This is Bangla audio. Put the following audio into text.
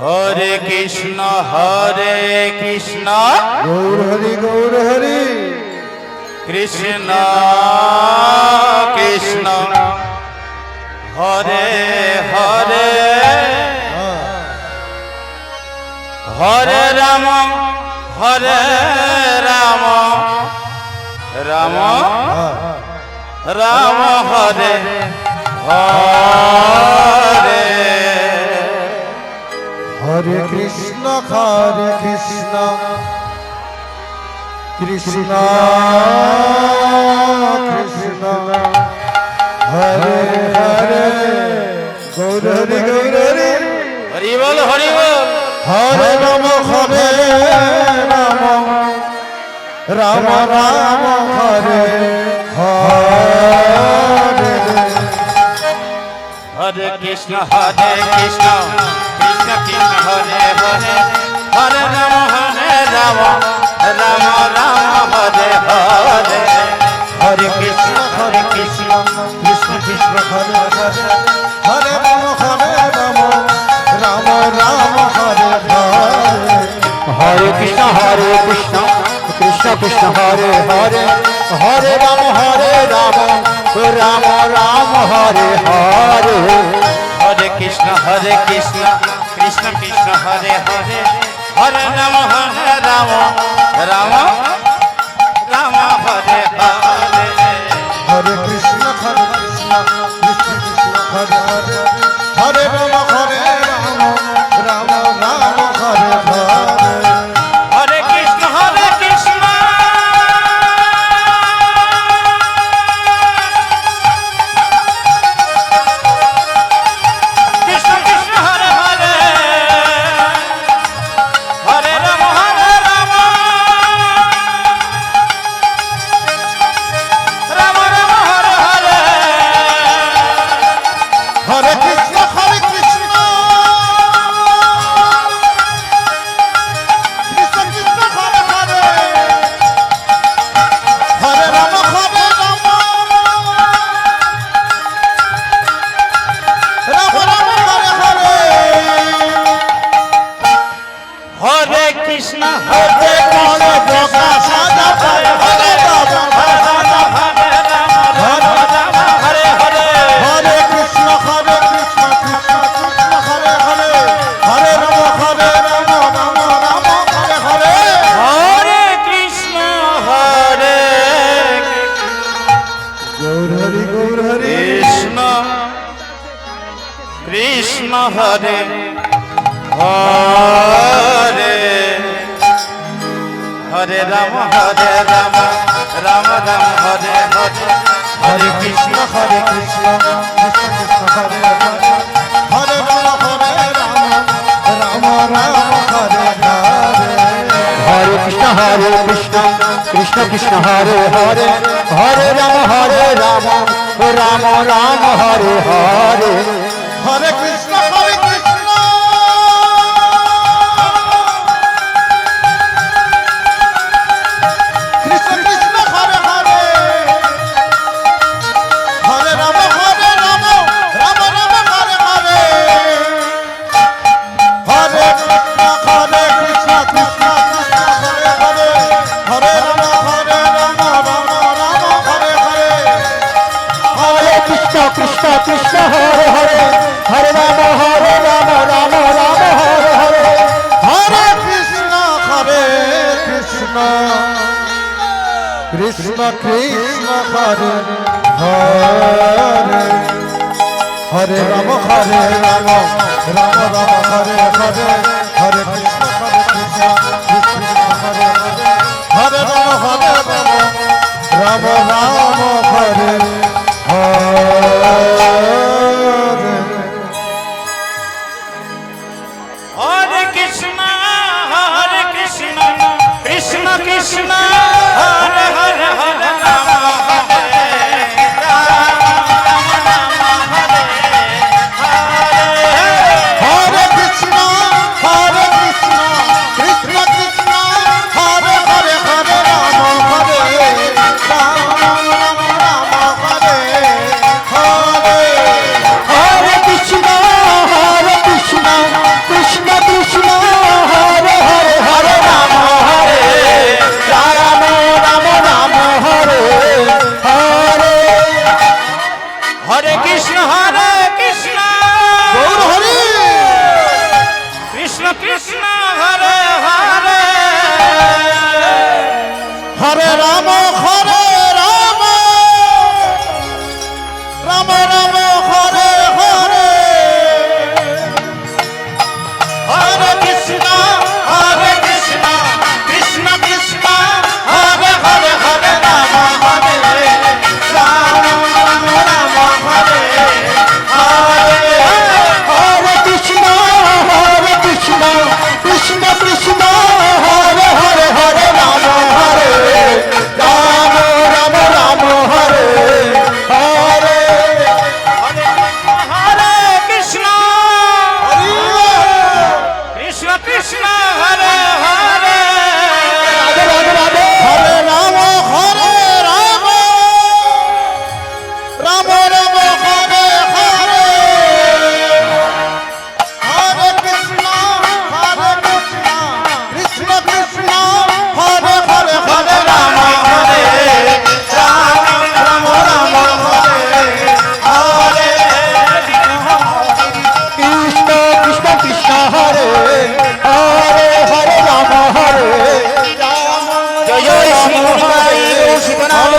হরে কৃষ্ণ গৌর হরি কৃষ্ণ কৃষ্ণ হরে হরে হরে রাম রাম রাম হরে হরে হরে কৃষ্ণ কৃষ্ণ কৃষ্ণ হরে হরে গৌর হরি হরি বল হরি বল হরে রাম রাম রাম হরে হরে হরে কৃষ্ণ কৃষ্ণ কৃষ্ণ হরে হরে হরে রাম রাম রাম হরে হরে হরে কৃষ্ণ কৃষ্ণ কৃষ্ণ হরে হরে হরে রাম রাম রাম হরে হরে হরে কৃষ্ণ কৃষ্ণ কৃষ্ণ হরে হরে হরে রাম রাম রাম হরে হরে হরে কৃষ্ণ কৃষ্ণ কৃষ্ণ হরে হরে হরে রাম রাম রাম হরে হরে হরে কৃষ্ণ কৃষ্ণ কৃষ্ণ হরে হরে হরে রাম রাম রাম হরে হরে হরে কৃষ্ণ কৃষ্ণ কৃষ্ণ কৃষ্ণ হরে হরে হরে রাম রাম রাম হরে হরে হরে কৃষ্ণ কৃষ্ণ কৃষ্ণ হরে হরে হরে রাম রাম রাম হরে হরে হরে কৃষ্ণ হরে কৃষ্ণ প্রকাশ হরে হরে হরে হরে হরে কৃষ্ণ কৃষ্ণ কৃষ্ণ হরে হরে হরে রাম রাম হরে হরে হরে কৃষ্ণ হরে গৌর হরি কৃষ্ণ কৃষ্ণ হরে হরে হরে রাম রাম রাম হরে হরে হরে কৃষ্ণ কৃষ্ণ কৃষ্ণ হরে হরে হরে রাম রাম হরে হরে হরে কৃষ্ণ কৃষ্ণ কৃষ্ণ হরে হরে হরে রাম রাম রাম হরে হরে হরে কৃষ্ণ কৃষ্ণ কৃষ্ণ হরে হরে হরে রাম রাম রাম হরে হরে হরে কৃষ্ণ কৃষ্ণ হরে হরে হরে রাম রাম হরে হরে হরে কৃষ্ণ কৃষ্ণ হরে হরে হরে রাম রাম হরে হরে হরে কৃষ্ণ কৃষ্ণ কৃষ্ণ হরে হরে হরে রাম রাম রাম হরে হরে হরে কৃষ্ণ কৃষ্ণ হরে হরে হরে রাম রাম হরে হরে হরে কৃষ্ণ কৃষ্ণ কৃষ্ণ হরে